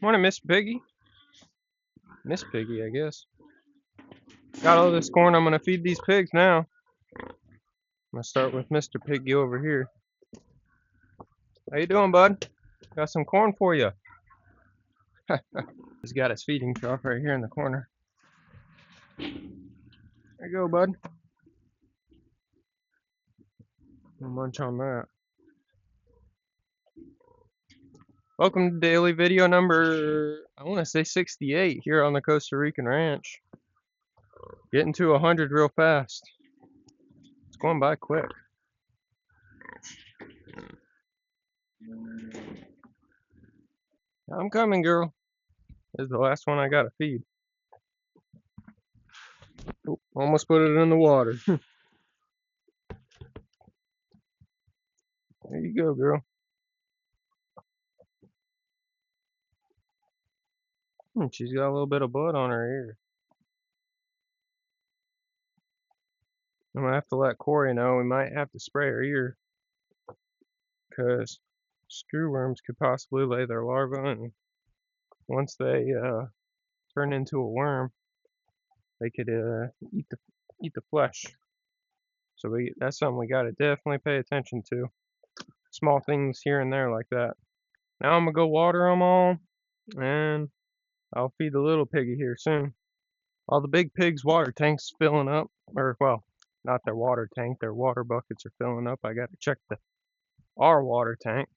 Morning, Miss Piggy. Miss Piggy, I guess. Got all this corn. I'm gonna feed these pigs now. I'm gonna start with Mr. Piggy over here. How you doing, bud? Got some corn for you. He's got his feeding trough right here in the corner. There you go, bud. Munch on that. Welcome to daily video number, I want to say 68 here on the Costa Rican ranch. Getting to 100 real fast. It's going by quick. I'm coming, girl. This is the last one I gotta feed. Oop, almost put it in the water. There you go, girl. She's got a little bit of blood on her ear. I'm gonna have to let Corey know we might have to spray her ear because screwworms could possibly lay their larvae, and once they turn into a worm, they could eat the flesh. So that's something we gotta definitely pay attention to. Small things here and there like that. Now I'm gonna go water them all, and I'll feed the little piggy here soon. All the big pigs' water tanks filling up, or well, not their water tank, their water buckets are filling up. I gotta check our water tank,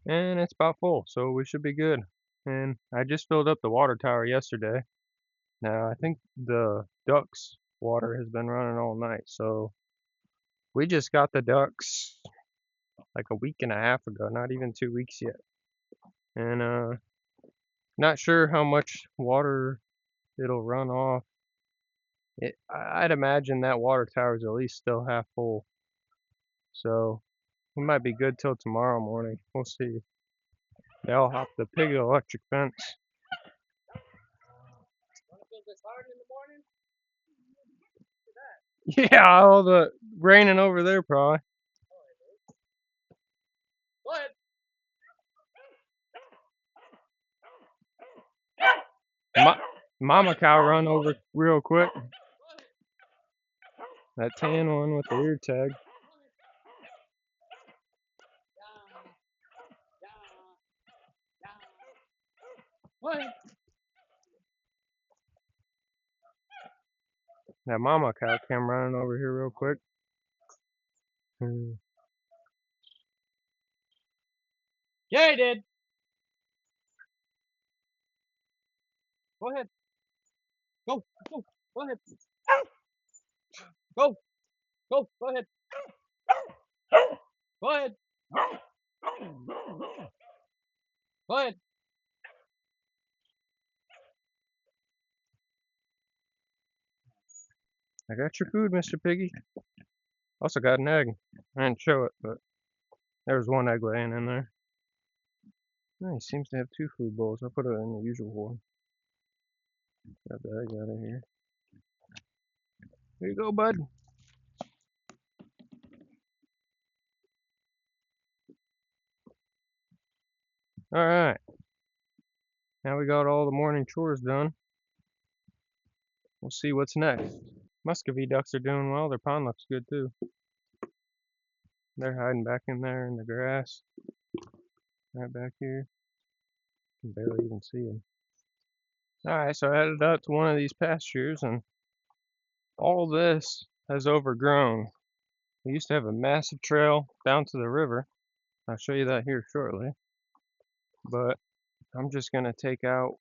and it's about full, so we should be good. And I just filled up the water tower yesterday. Now I think the ducks' water has been running all night, so we just got the ducks like a week and a half ago, not even 2 weeks yet. And not sure how much water it'll run off. I'd imagine that water tower is at least still half full, so we might be good till tomorrow morning. We'll see. They all hop the pig electric fence. Yeah, all the raining over there probably. Ma Mama cow run over real quick. That tan one with the ear tag. That mama cow came running over here real quick. Yeah, he did. Go ahead. Go. Go ahead. Go. Go ahead. Go ahead. Go ahead. I got your food, Mr. Piggy. Also got an egg. I didn't show it, but there was one egg laying in there. Oh, he seems to have two food bowls. I'll put it in the usual one. Got the egg out of here. Here you go, bud. Alright. Now we got all the morning chores done. We'll see what's next. Muscovy ducks are doing well. Their pond looks good too. They're hiding back in there in the grass. Right back here. You can barely even see them. Alright, so I headed out to one of these pastures, and all this has overgrown. We used to have a massive trail down to the river. I'll show you that here shortly. But I'm just going to take out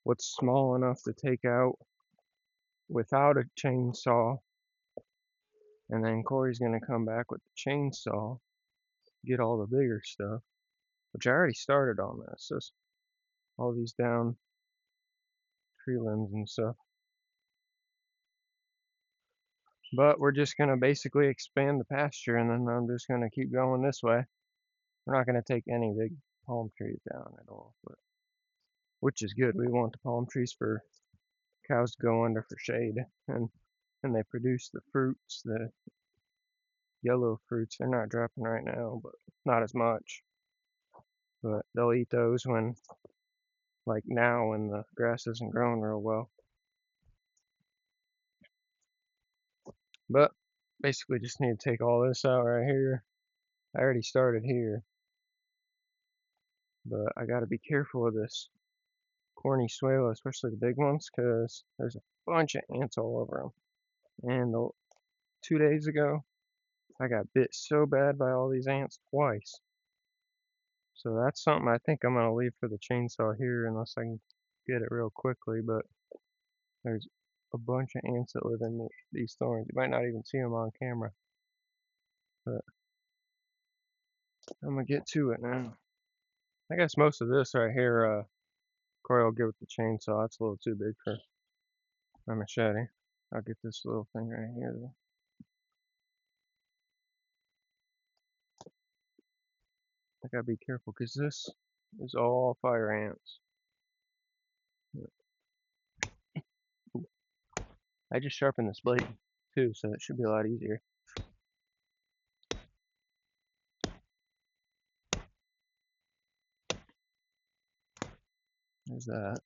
what's small enough to take out without a chainsaw. And then Corey's going to come back with the chainsaw, get all the bigger stuff, which I already started on this. Just all these down tree limbs and stuff. But we're just going to basically expand the pasture, and then I'm just going to keep going this way. We're not going to take any big palm trees down at all, but which is good. We want the palm trees for cows to go under for shade, and they produce the fruits, the yellow fruits. They're not dropping right now, but not as much. but they'll eat those when, like now, when the grass isn't growing real well. But basically just need to take all this out right here. I already started here, but I gotta be careful of this corny suela, especially the big ones, because there's a bunch of ants all over them. And 2 days ago, I got bit so bad by all these ants twice. So that's something I think I'm gonna leave for the chainsaw here unless I can get it real quickly. But there's a bunch of ants that live in these thorns. You might not even see them on camera. But I'm gonna get to it now. I guess most of this right here, Corey will give it the chainsaw. It's a little too big for my machete. I'll get this little thing right here though. I gotta be careful because this is all fire ants. I just sharpened this blade too, so it should be a lot easier. There's that.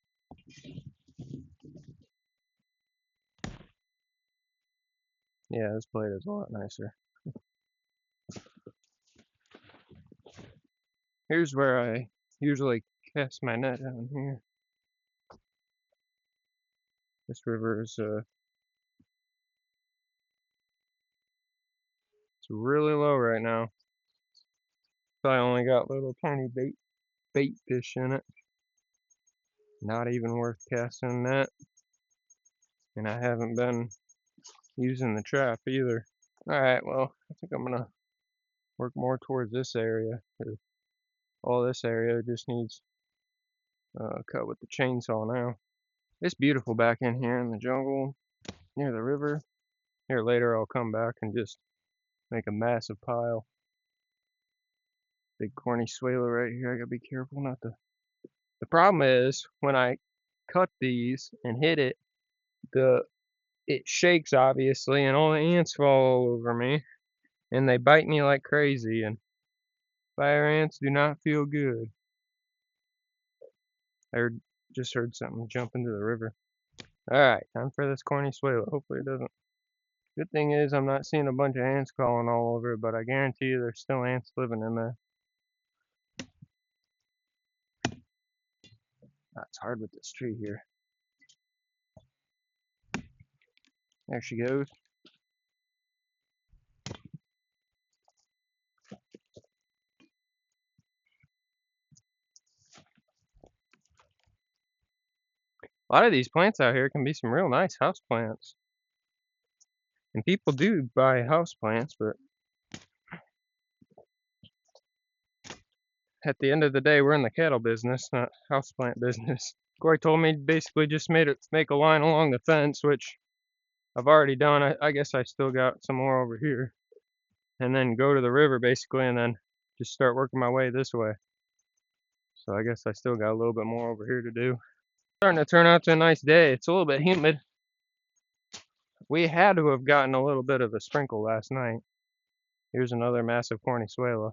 Yeah, this blade is a lot nicer. Here's where I usually cast my net down here. This river is it's really low right now. So I only got little tiny bait fish in it. Not even worth casting a net. And I haven't been using the trap either. Alright, well, I think I'm gonna work more towards this area. All this area just needs cut with the chainsaw now. It's beautiful back in here in the jungle near the river. Here later I'll come back and just make a massive pile. Big corny suela right here. I gotta be careful not to. The problem is when I cut these and hit it, it shakes obviously, and all the ants fall all over me, and they bite me like crazy. And fire ants do not feel good. I just heard something jump into the river. Alright, time for this corny suela. Hopefully it doesn't. Good thing is I'm not seeing a bunch of ants crawling all over it, but I guarantee you there's still ants living in there. It's hard with this tree here. There she goes. A lot of these plants out here can be some real nice house plants. And people do buy house plants, but at the end of the day, we're in the cattle business, not house plant business. Corey told me basically just make a line along the fence, which I've already done. I guess I still got some more over here. And then go to the river basically, and then just start working my way this way. So I guess I still got a little bit more over here to do. Starting to turn out to a nice day. It's a little bit humid. We had to have gotten a little bit of a sprinkle last night. Here's another massive corny suela.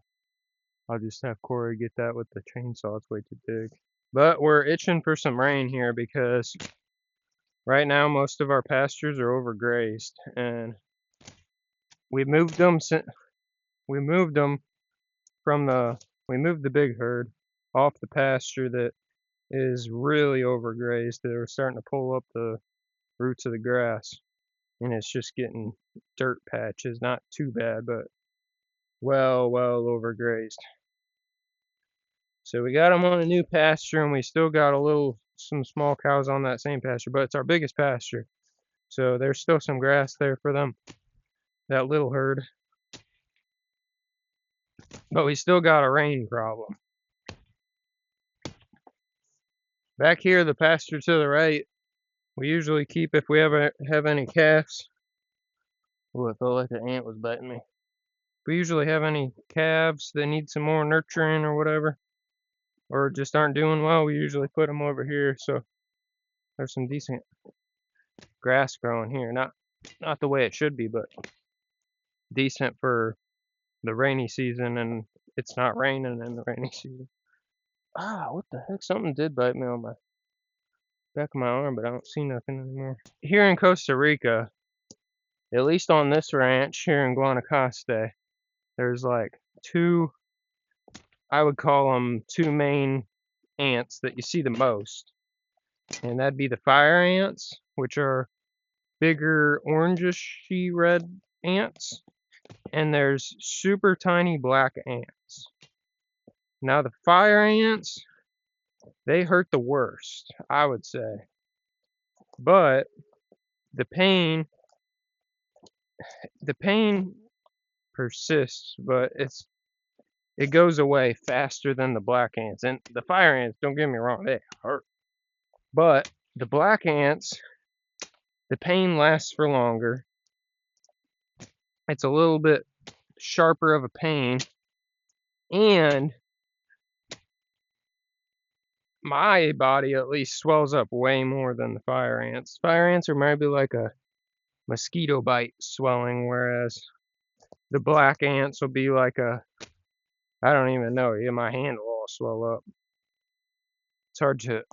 I'll just have Corey get that with the chainsaw. It's way too big. But we're itching for some rain here because right now most of our pastures are overgrazed, and we moved them from we moved the big herd off the pasture that is really overgrazed. They're starting to pull up the roots of the grass, and it's just getting dirt patches. Not too bad, but well overgrazed. So we got them on a new pasture, and we still got some small cows on that same pasture, but it's our biggest pasture. So there's still some grass there for them, that little herd. But we still got a rain problem. Back here, the pasture to the right, we usually keep if we ever have any calves. Oh, I felt like the ant was biting me. If we usually have any calves that need some more nurturing or whatever, or just aren't doing well, we usually put them over here. So there's some decent grass growing here. Not the way it should be, but decent for the rainy season, and it's not raining in the rainy season. Ah, what the heck? Something did bite me on my back of my arm, but I don't see nothing anymore. Here in Costa Rica, at least on this ranch here in Costa, there's like two, I would call them two main ants that you see the most. And that'd be the fire ants, which are bigger orangey red ants. And there's super tiny black ants. Now the fire ants, they hurt the worst, I would say. But the pain persists, but it goes away faster than the black ants. And the fire ants, don't get me wrong, they hurt. But the black ants, the pain lasts for longer. It's a little bit sharper of a pain, and my body at least swells up way more than the fire ants. Fire ants are maybe like a mosquito bite swelling, whereas the black ants will be like a, I don't even know, yeah, my hand will all swell up. It's hard to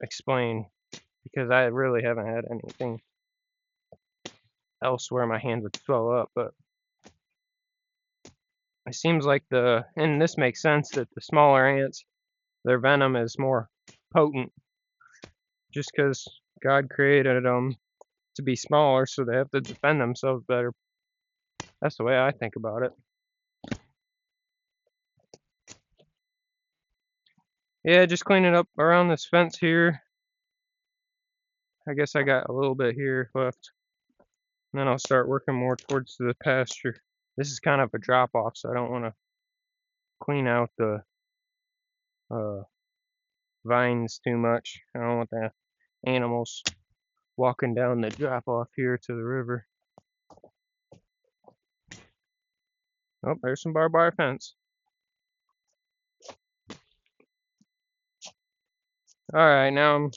explain because I really haven't had anything else where my hand would swell up, but it seems like and this makes sense, that the smaller ants, their venom is more potent just because God created them to be smaller, so they have to defend themselves better. That's the way I think about it. Yeah, just cleaning up around this fence here. I guess I got a little bit here left. And then I'll start working more towards the pasture. This is kind of a drop off, so I don't want to clean out the vines too much. I don't want the animals walking down the drop off here to the river. Oh, there's some barbed wire fence. Alright, now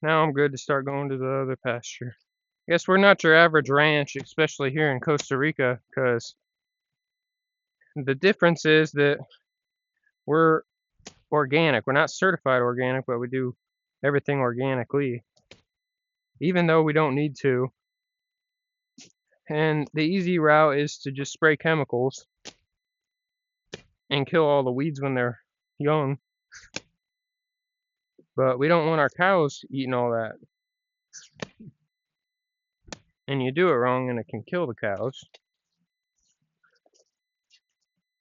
I'm good to start going to the other pasture. I guess we're not your average ranch, especially here in Costa Rica, because the difference is that we're organic. We're not certified organic, but we do everything organically, even though we don't need to. And the easy route is to just spray chemicals and kill all the weeds when they're young. But we don't want our cows eating all that. And you do it wrong and it can kill the cows.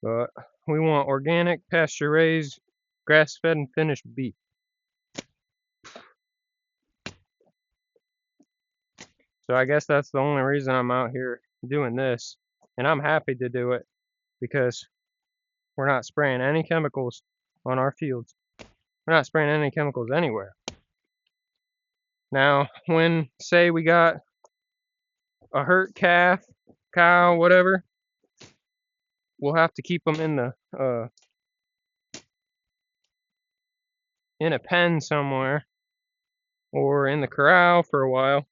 But we want organic, pasture raised, grass fed and finished beef. So I guess that's the only reason I'm out here doing this. And I'm happy to do it because we're not spraying any chemicals on our fields. We're not spraying any chemicals anywhere. Now, when, say, we got a hurt calf, cow, whatever, we'll have to keep them in the in a pen somewhere or in the corral for a while.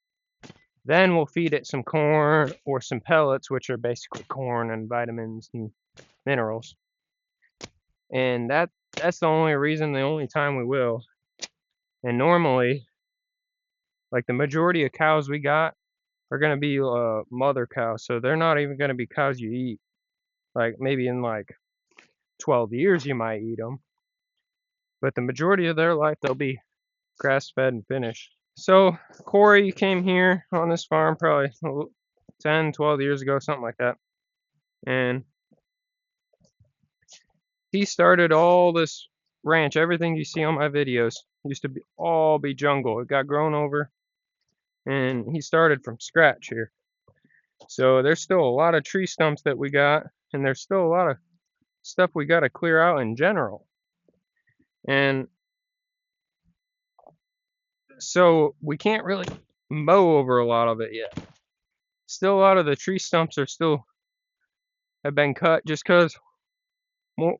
Then we'll feed it some corn or some pellets, which are basically corn and vitamins and minerals. And that's the only reason, the only time we will. And normally, like the majority of cows we got are going to be mother cows, so they're not even going to be cows you eat. Like maybe in like 12 years you might eat them, but the majority of their life they'll be grass fed and finished. So Corey came here on this farm probably 10, 12 years ago, something like that, and he started all this ranch. Everything you see on my videos used to all be jungle. It got grown over, and he started from scratch here. So there's still a lot of tree stumps that we got, and there's still a lot of stuff we got to clear out in general. And so we can't really mow over a lot of it yet. Still, a lot of the tree stumps are still have been cut just because we'll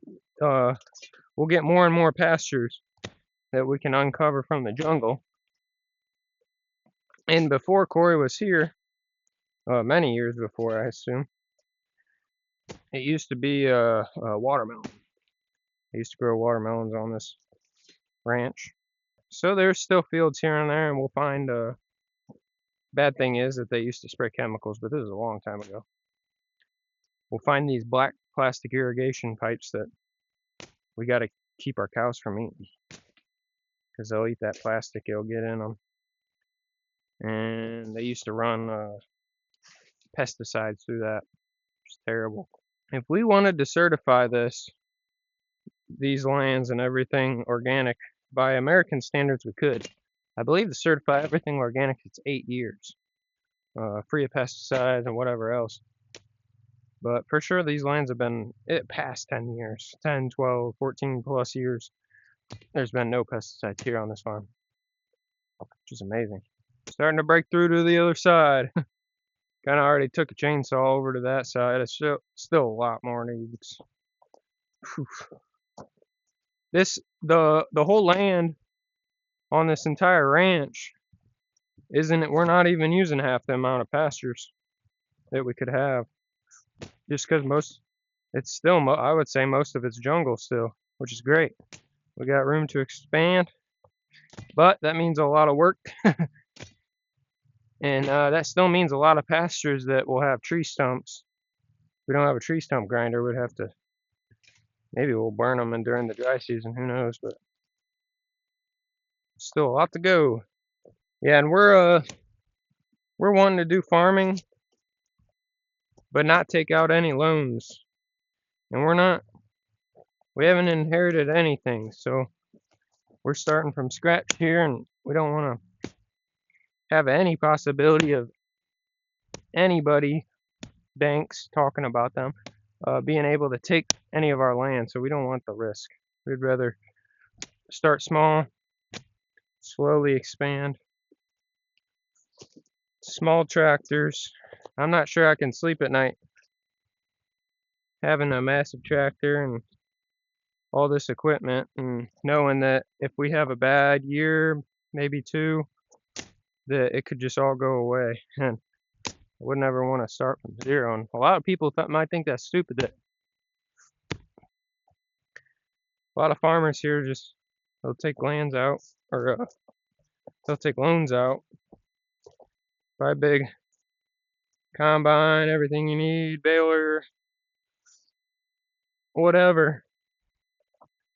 get more and more pastures that we can uncover from the jungle. And before Corey was here, many years before, I assume, it used to be a watermelon. I used to grow watermelons on this ranch. So there's still fields here and there, and we'll find, bad thing is that they used to spray chemicals, but this is a long time ago. We'll find these black plastic irrigation pipes that we got to keep our cows from eating, because they'll eat that plastic, it'll get in them. And they used to run pesticides through that. It's terrible. If we wanted to certify these lands and everything organic by American standards, we could. I believe to certify everything organic, it's 8 years, free of pesticides and whatever else. But for sure, these lands have been past 10 years, 10, 12, 14 plus years. There's been no pesticides here on this farm, which is amazing. Starting to break through to the other side. Kind of already took a chainsaw over to that side. It's still a lot more needs. The whole land on this entire ranch we're not even using half the amount of pastures that we could have, just because it's still, I would say most of it's jungle still, which is great. We got room to expand, but that means a lot of work. And that still means a lot of pastures that will have tree stumps. If we don't have a tree stump grinder, we'd have to, maybe we'll burn them during the dry season, who knows, but still a lot to go. Yeah, and we're wanting to do farming, but not take out any loans. And we haven't inherited anything, so we're starting from scratch here, and we don't want to have any possibility of anybody, banks talking about them, being able to take any of our land, so we don't want the risk. We'd rather start small, slowly expand. Small tractors. I'm not sure I can sleep at night having a massive tractor and all this equipment, and knowing that if we have a bad year, maybe two, that it could just all go away, and I would never want to start from zero. And a lot of people might think that's stupid, that a lot of farmers here they'll take lands out, or they'll take loans out, buy a big combine, everything you need, baler, whatever,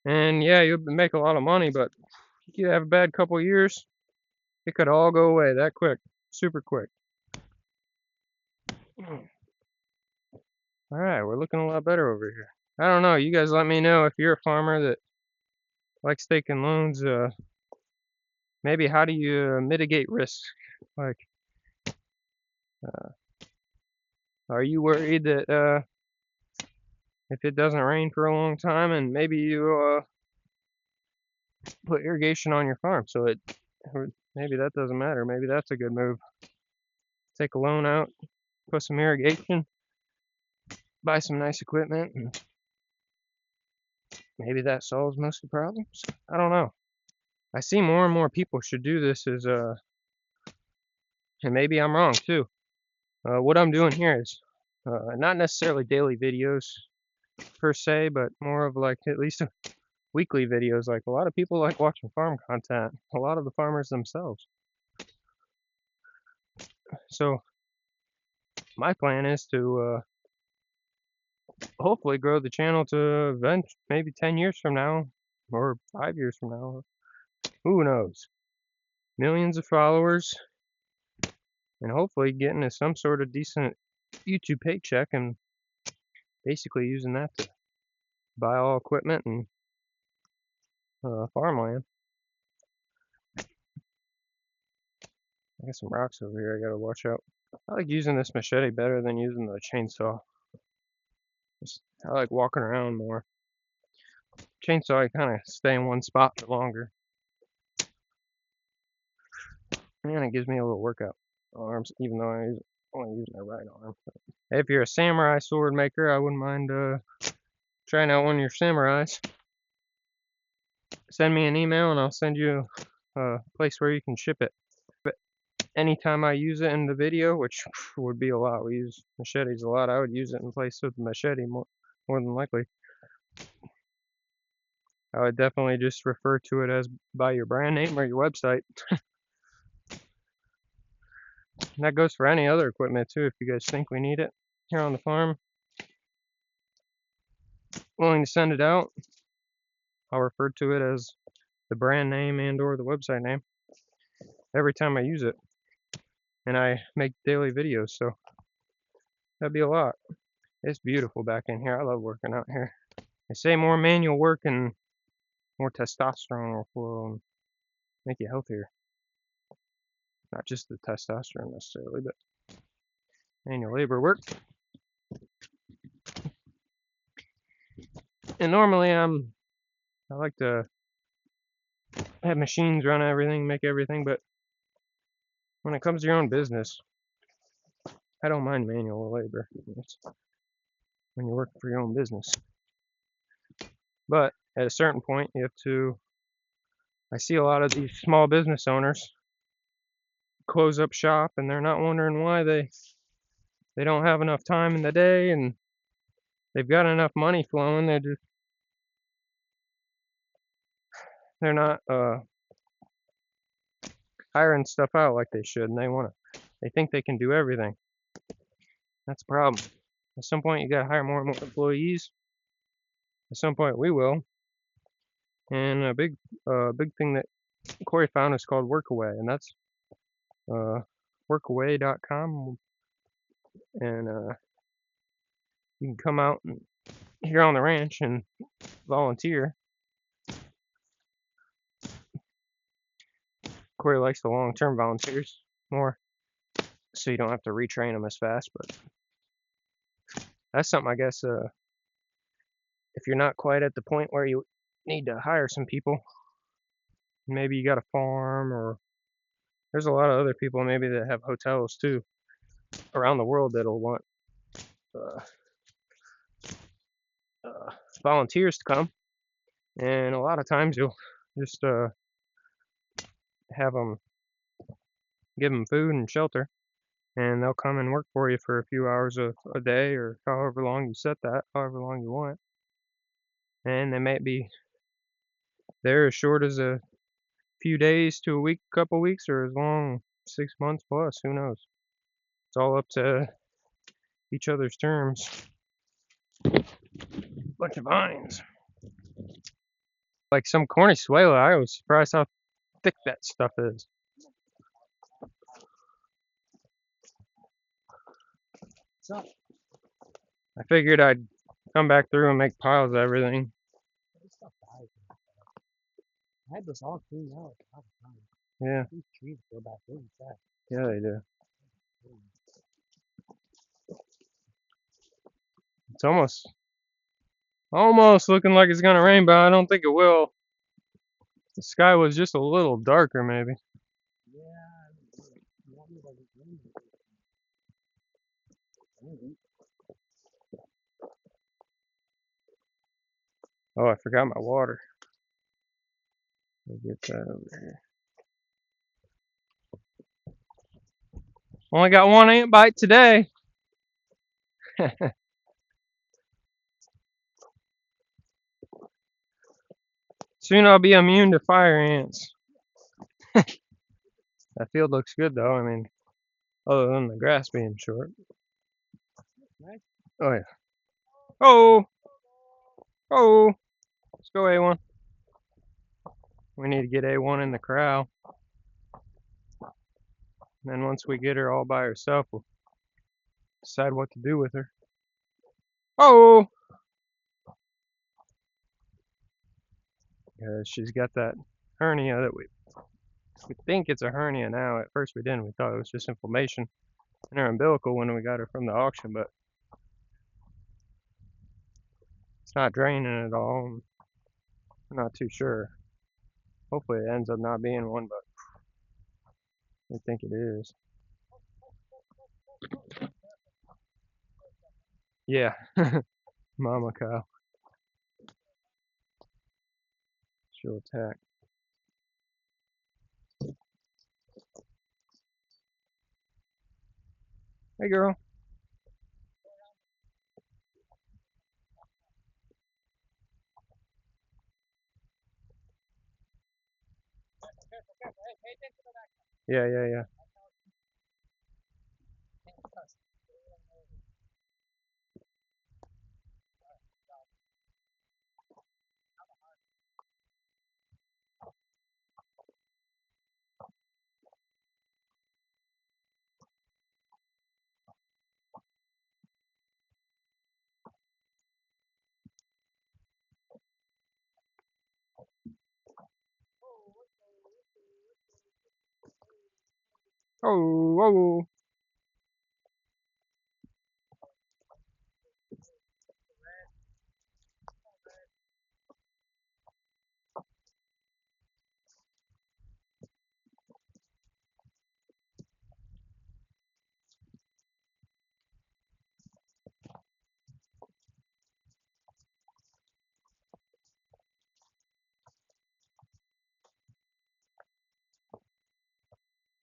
and yeah, you'll make a lot of money, but if you have a bad couple years, it could all go away that quick, super quick. Alright, we're looking a lot better over here. I don't know, you guys let me know if you're a farmer that likes taking loans. Maybe how do you mitigate risk? Like, are you worried that if it doesn't rain for a long time, and maybe you put irrigation on your farm, so maybe that doesn't matter. Maybe that's a good move. Take a loan out, put some irrigation, buy some nice equipment, and maybe that solves most of the problems. I don't know. I see more and more people should do this, and maybe I'm wrong too. What I'm doing here is not necessarily daily videos per se, but more of like at least weekly videos. Like, a lot of people like watching farm content, a lot of the farmers themselves. So my plan is to hopefully grow the channel to maybe 10 years from now, or 5 years from now, who knows, millions of followers, and hopefully getting to some sort of decent YouTube paycheck, and basically using that to buy all equipment and farmland. I got some rocks over here I gotta watch out. I like using this machete better than using the chainsaw. I like walking around more. Chainsaw, I kind of stay in one spot for longer, and it gives me a little workout arms, even though I only use my right arm. If you're a samurai sword maker, I wouldn't mind trying out one of your samurais. Send me an email and I'll send you a place where you can ship it. But anytime I use it in the video, which would be a lot, we use machetes a lot, I would use it in place of the machete more than likely. I would definitely just refer to it as by your brand name or your website. And that goes for any other equipment too. If you guys think we need it here on the farm, willing to send it out, I'll refer to it as the brand name and or the website name every time I use it. And I make daily videos, so that'd be a lot. It's beautiful back in here. I love working out here. They say more manual work and more testosterone will make you healthier. Not just the testosterone necessarily, but manual labor work. And normally I like to have machines run everything, make everything, but when it comes to your own business, I don't mind manual labor. It's when you work for your own business. But at a certain point, you have to. I see a lot of these small business owners close up shop, and they're not wondering why they don't have enough time in the day, and they've got enough money flowing. They're not hiring stuff out like they should, and they think they can do everything. That's a problem. At some point, you got to hire more and more employees. At some point, we will. And a big thing that Corey found is called Workaway, and that's workaway.com, and you can come out and here on the ranch and volunteer. Corey likes the long-term volunteers more, so you don't have to retrain them as fast. But that's something, I guess, if you're not quite at the point where you need to hire some people, maybe you got a farm, or there's a lot of other people maybe that have hotels too around the world that'll want volunteers to come. And a lot of times you'll just have them, give them food and shelter, and they'll come and work for you for a few hours a day, or however long you set that, however long you want. And they might be there as short as a few days to a week, couple weeks, or as long 6 months plus. Who knows? It's all up to each other's terms. Bunch of vines. Like some corniceula, I was surprised how thick that stuff is. I figured I'd come back through and make piles of everything. I had this all cleaned out all the time. Yeah. These trees go back really fast. Yeah, they do. It's almost looking like it's gonna rain, but I don't think it will. The sky was just a little darker, maybe. Yeah, Oh, I forgot my water. Let me get that over here. Only got one ant bite today. Soon I'll be immune to fire ants. That field looks good though. I mean, other than the grass being short. nice. Oh yeah. Oh, oh. Let's go A1. We need to get A1 in the corral. And then once we get her all by herself, we'll decide what to do with her. Oh! She's got that hernia that we think it's a hernia now. At first we didn't. We thought it was just inflammation in her umbilical when we got her from the auction, but it's not draining at all. I'm not too sure. Hopefully it ends up not being one, but I think it is. Yeah, mama cow. She'll attack. Hey girl. Yeah, yeah, yeah. Oh, oh,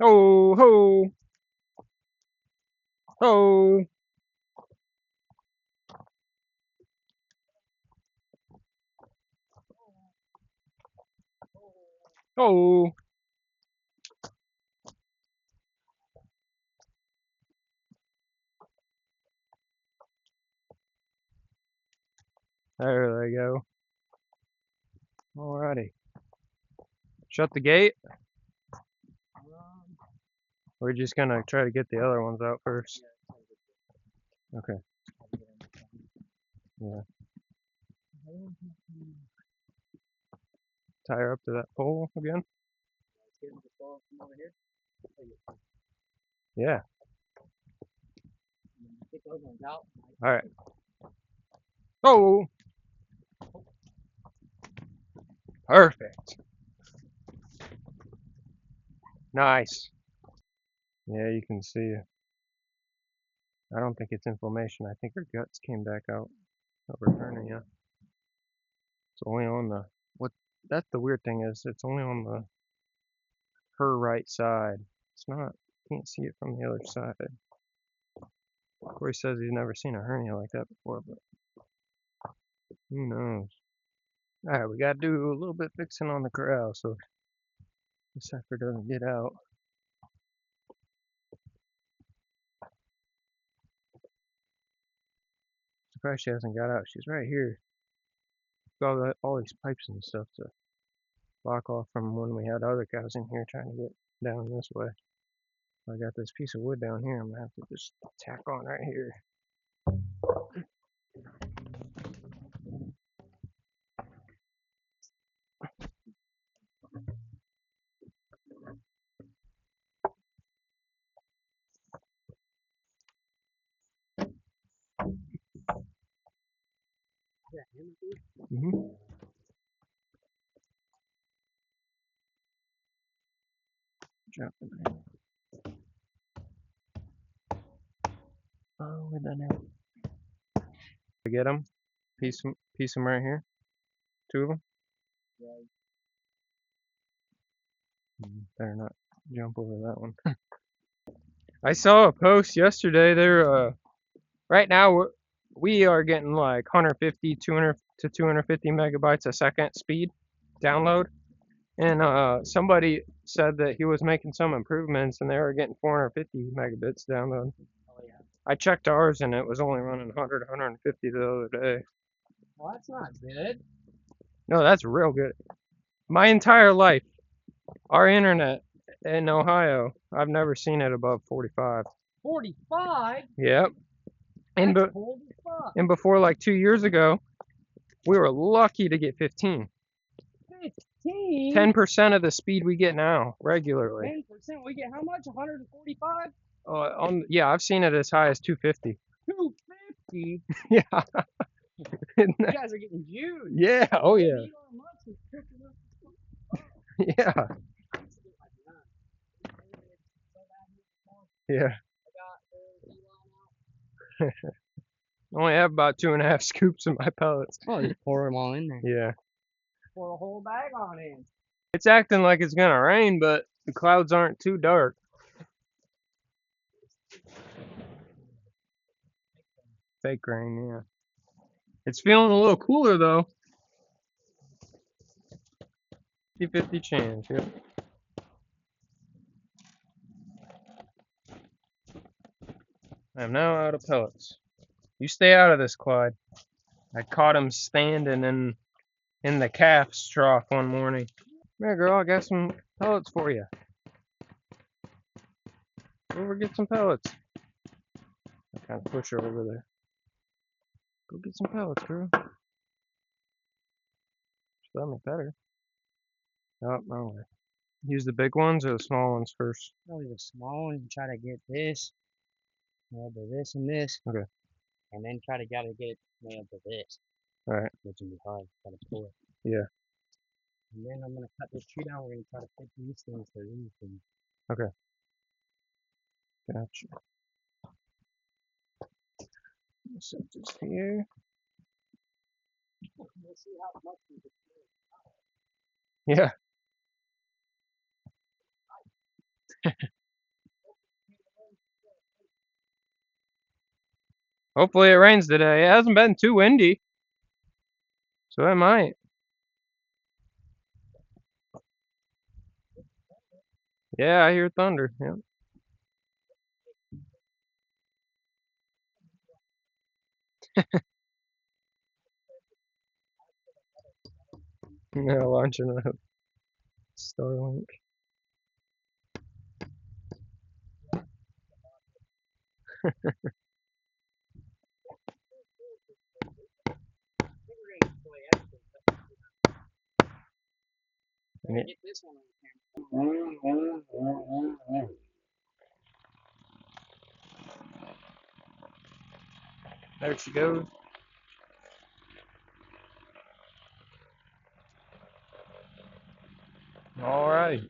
oh, ho, ho, ho. There they go. Alrighty. Shut the gate. We're just gonna try to get the other ones out first. Okay. Yeah. Tie her up to that pole again. Yeah. Alright. Oh! Perfect. Nice. Yeah, you can see. I don't think it's inflammation. I think her guts came back out of her hernia. It's only on the what? That's the weird thing is it's only on the her right side. It's not. Can't see it from the other side. Corey says he's never seen a hernia like that before, but who knows? All right, we gotta do a little bit fixing on the corral so the sucker doesn't get out. Surprised she hasn't got out. She's right here. Got all these pipes and stuff to block off from when we had other cows in here trying to get down this way. I got this piece of wood down here. I'm gonna have to just tack on right here. Mm-hmm. Jumping right. Oh, we're done now. I get them. Piece them right here. Two of them. Better not jump over that one. I saw a post yesterday. They're right now we are getting like 150, 200 to 250 megabytes a second speed download, and somebody said that he was making some improvements, and they were getting 450 megabits download. I checked ours, and it was only running 100, 150 the other day. Well, that's not good. No, that's real good. My entire life, our internet in Ohio, I've never seen it above 45. 45? Yep. And, That's cold as fuck. and before like 2 years ago, we were lucky to get 15. 15? 10% of the speed we get now regularly. 10%? We get how much? 145? Yeah, I've seen it as high as 250. 250? Yeah. You guys are getting Jews. Yeah. Oh yeah. Yeah. Yeah. I only have about 2.5 scoops of my pellets. Oh, just pour them all in there. Yeah. Pour a whole bag on in. It's acting like it's gonna rain, but the clouds aren't too dark. Fake rain, yeah. It's feeling a little cooler though. 50-50 chance, yep. I am now out of pellets. You stay out of this, Clyde. I caught him standing in the calf's trough one morning. Come here, girl. I got some pellets for you. Go over get some pellets. I kind of push her over there. Go get some pellets, girl. She let me pet her. Oh, wrong way. Use the big ones or the small ones first? Probably the small one and try to get this, nailed to this and this. Okay. And then try to get it nailed to this. Alright. Which will be hard. Gotta pull it. Yeah. And then I'm gonna cut this tree down. We're gonna try to fit these things to these things. Okay. Gotcha. Set this here. We'll see how much we can do. Yeah. Hopefully it rains today. It hasn't been too windy, so it might. Yeah, I hear thunder. Yep. Yeah, launching a Starlink. Yeah. Get this one on camera. There she goes. All right.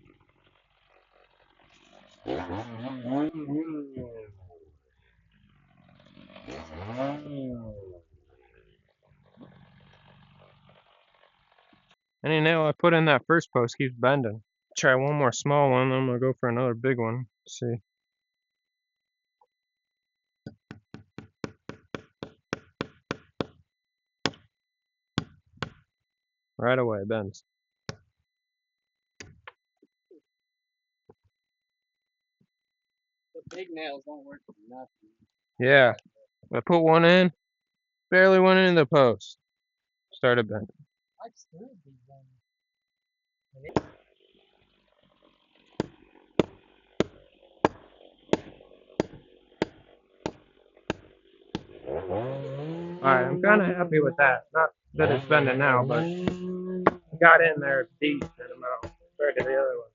Any nail I put in that first post keeps bending. Try one more small one, then I'm gonna go for another big one. See. Right away, it bends. The big nails don't work for nothing. Yeah. I put one in, barely went into the post. Started bending. I still do them. Alright, I'm kind of happy with that. Not that it's bending now, but got in there deep in the middle compared to the other one.